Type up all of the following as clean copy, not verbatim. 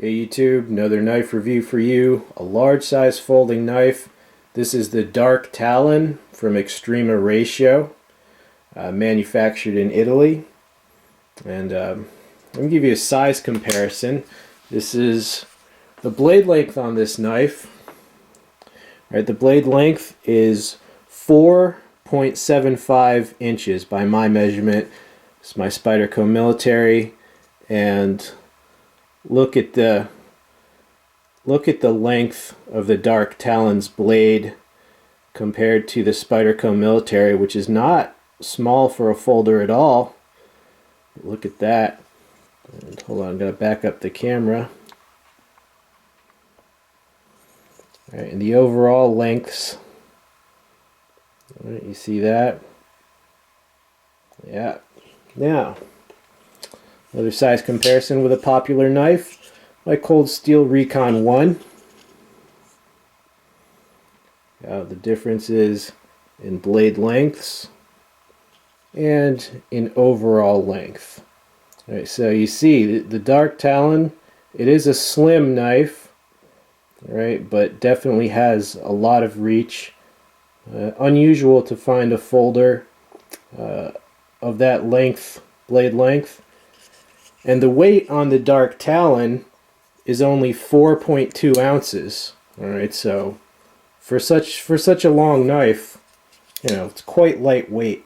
Hey YouTube, another knife review for you. A large size folding knife. This is the Dark Talon from Extrema Ratio, manufactured in Italy. And let me give you a size comparison. This is the blade length on this knife. Right, the blade length is 4.75 inches by my measurement. It's my Spyderco Military, and look at the length of the Dark Talon's blade compared to the Spyderco Military, which is not small for a folder at all. Look at that. And hold on, I'm going to back up the camera. All right, and the overall lengths. All right, you see that? Yeah. Now, another size comparison with a popular knife, my Cold Steel Recon 1. The difference is in blade lengths and in overall length. All right, so you see the Dark Talon, it is a slim knife, right, but definitely has a lot of reach. Unusual to find a folder of that length, blade length. And the weight on the Dark Talon is only 4.2 ounces. All right, so for such a long knife, you know, it's quite lightweight.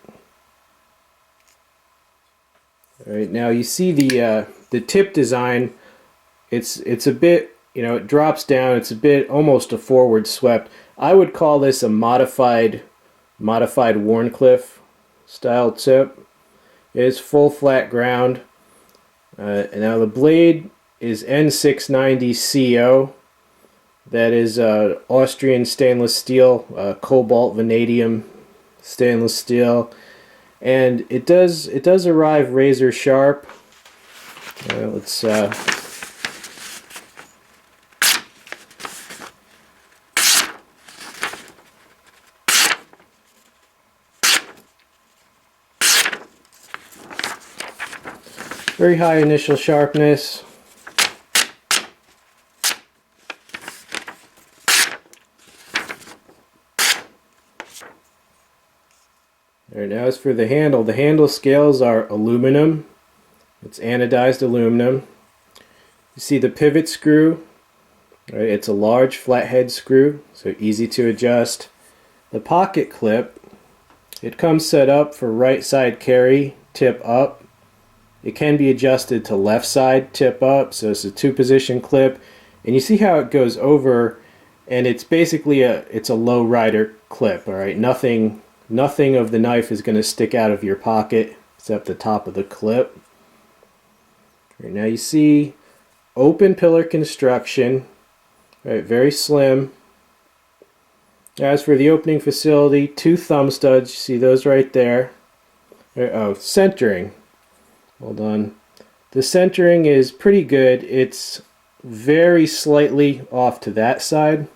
All right, now you see the tip design. It's a bit, you know, it drops down. It's a bit almost a forward swept. I would call this a modified Wharncliffe style tip. It is full flat ground. And now the blade is N690CO. That is Austrian stainless steel, cobalt vanadium stainless steel, and it does arrive razor sharp. Let's very high initial sharpness. All right, now as for the handle scales are aluminum. It's anodized aluminum. You see the pivot screw. Right, it's a large flathead screw, so easy to adjust. The pocket clip, it comes set up for right side carry, tip up. It can be adjusted to left side, tip up, so it's a two-position clip. And you see how it goes over, and it's basically it's a low rider clip. All right, nothing of the knife is going to stick out of your pocket except the top of the clip. All right, now you see open pillar construction. All right, very slim. As for the opening facility, two thumb studs. You see those right there. Oh, centering. Hold on. The centering is pretty good. It's very slightly off to that side,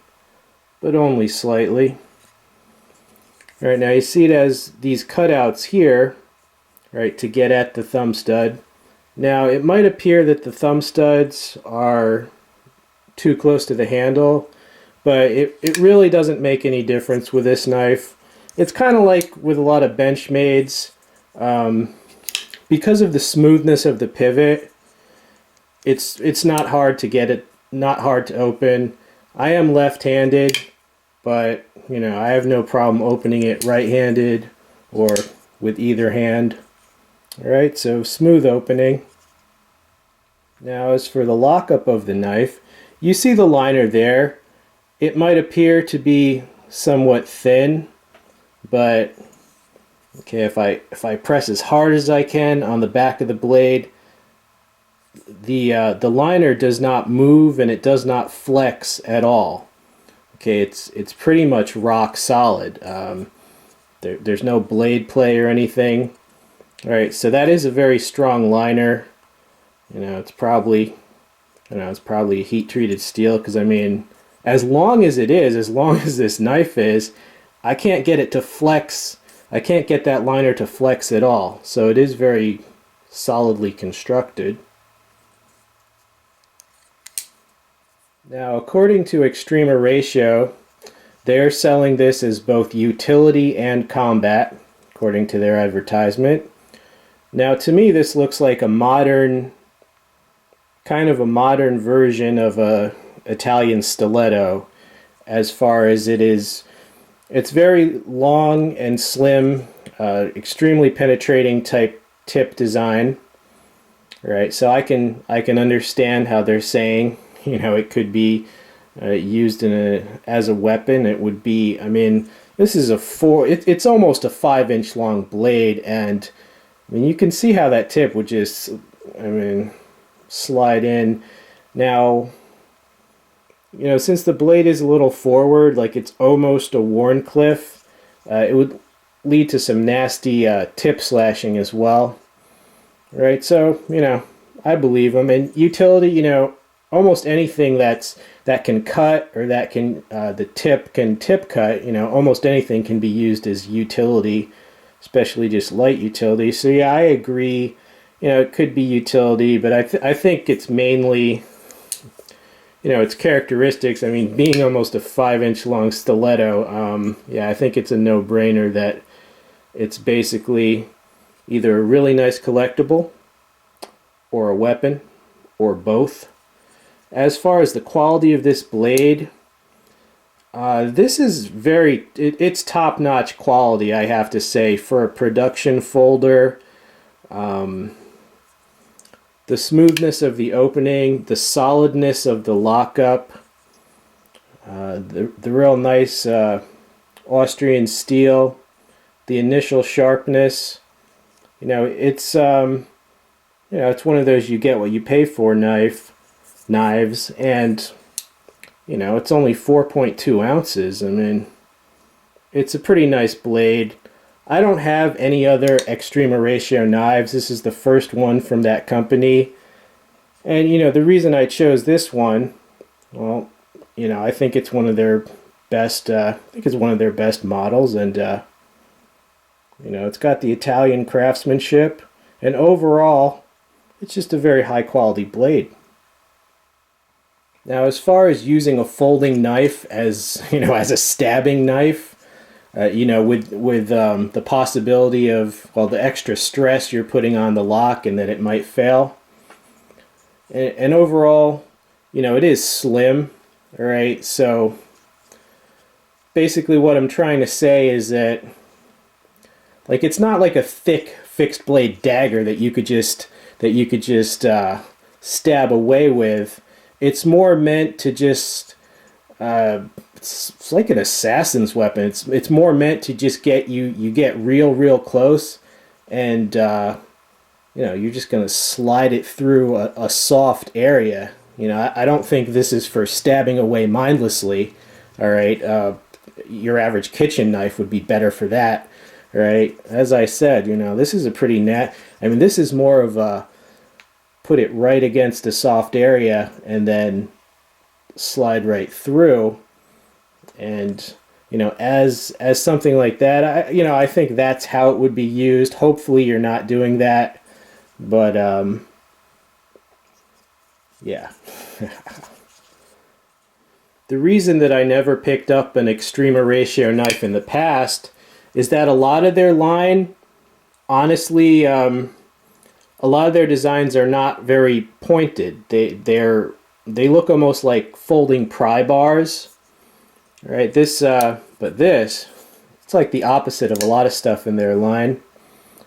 but only slightly. All right, now you see it has these cutouts here, right, to get at the thumb stud. Now it might appear that the thumb studs are too close to the handle, but it really doesn't make any difference with this knife. It's kind of like with a lot of Benchmades. Because of the smoothness of the pivot, it's not hard to get it, not hard to open. I am left-handed, but you know, I have no problem opening it right-handed or with either hand. All right, so smooth opening. Now as for the lockup of the knife, you see the liner there. It might appear to be somewhat thin, but okay, if I press as hard as I can on the back of the blade, the liner does not move and it does not flex at all. Okay, it's pretty much rock solid. There's no blade play or anything. All right, so that is a very strong liner. You know, it's probably heat treated steel, because I mean, as long as this knife is, I can't get it to flex. I can't get that liner to flex at all, so it is very solidly constructed. Now, according to Extrema Ratio, they're selling this as both utility and combat, according to their advertisement. Now, to me, this looks like a modern, kind of a modern version of a Italian stiletto, as far as it is. It's very long and slim, extremely penetrating type tip design. Right, so I can understand how they're saying, you know, it could be used as a weapon. It would be, I mean, this is it's almost a 5-inch long blade, and I mean, you can see how that tip would just, I mean, slide in. Now, you know, since the blade is a little forward, like it's almost a wharncliffe, it would lead to some nasty tip slashing as well. Right, so, you know, I believe them. And utility, you know, almost anything that can cut, or that can, the tip can tip cut, you know, almost anything can be used as utility, especially just light utility. So yeah, I agree, you know, it could be utility, but I think it's mainly, you know, its characteristics. I mean, being almost a 5-inch long stiletto, yeah, I think it's a no-brainer that it's basically either a really nice collectible or a weapon or both. As far as the quality of this blade, this is it's top-notch quality, I have to say, for a production folder. The smoothness of the opening, the solidness of the lockup, the real nice Austrian steel, the initial sharpness. You know, it's it's one of those you get what you pay for knives, and you know, it's only 4.2 ounces. I mean, it's a pretty nice blade. I don't have any other Extrema Ratio knives. This is the first one from that company, and you know, the reason I chose this one, well, you know, I think it's one of their best. I think it's one of their best models, and you know, it's got the Italian craftsmanship, and overall, it's just a very high quality blade. Now, as far as using a folding knife as, you know, as a stabbing knife, you know, with the possibility of, well, the extra stress you're putting on the lock and that it might fail, and overall, you know, it is slim, all right? So basically what I'm trying to say is that, like, it's not like a thick fixed blade dagger that you could just stab away with. It's more meant to just it's like an assassin's weapon. It's more meant to just get you get real close, and you know, you're just gonna slide it through a soft area. You know, I don't think this is for stabbing away mindlessly. All right, your average kitchen knife would be better for that. Right, as I said, you know, this is a pretty I mean, this is more of a put it right against a soft area and then slide right through. And you know, as something like that, you know, I think that's how it would be used. Hopefully, you're not doing that, but yeah. The reason that I never picked up an Extrema Ratio knife in the past is that a lot of their line, honestly, a lot of their designs are not very pointed. They look almost like folding pry bars, right? But this, it's like the opposite of a lot of stuff in their line.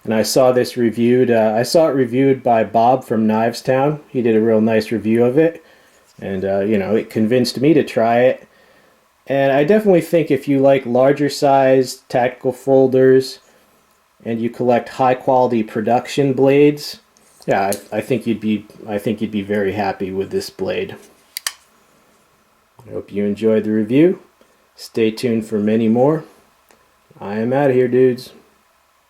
And I saw this reviewed. I saw it reviewed by Bob from Knives Town. He did a real nice review of it, and you know, it convinced me to try it. And I definitely think if you like larger size tactical folders and you collect high quality production blades, yeah, I think you'd be very happy with this blade. I hope you enjoyed the review. Stay tuned for many more. I am out of here, dudes.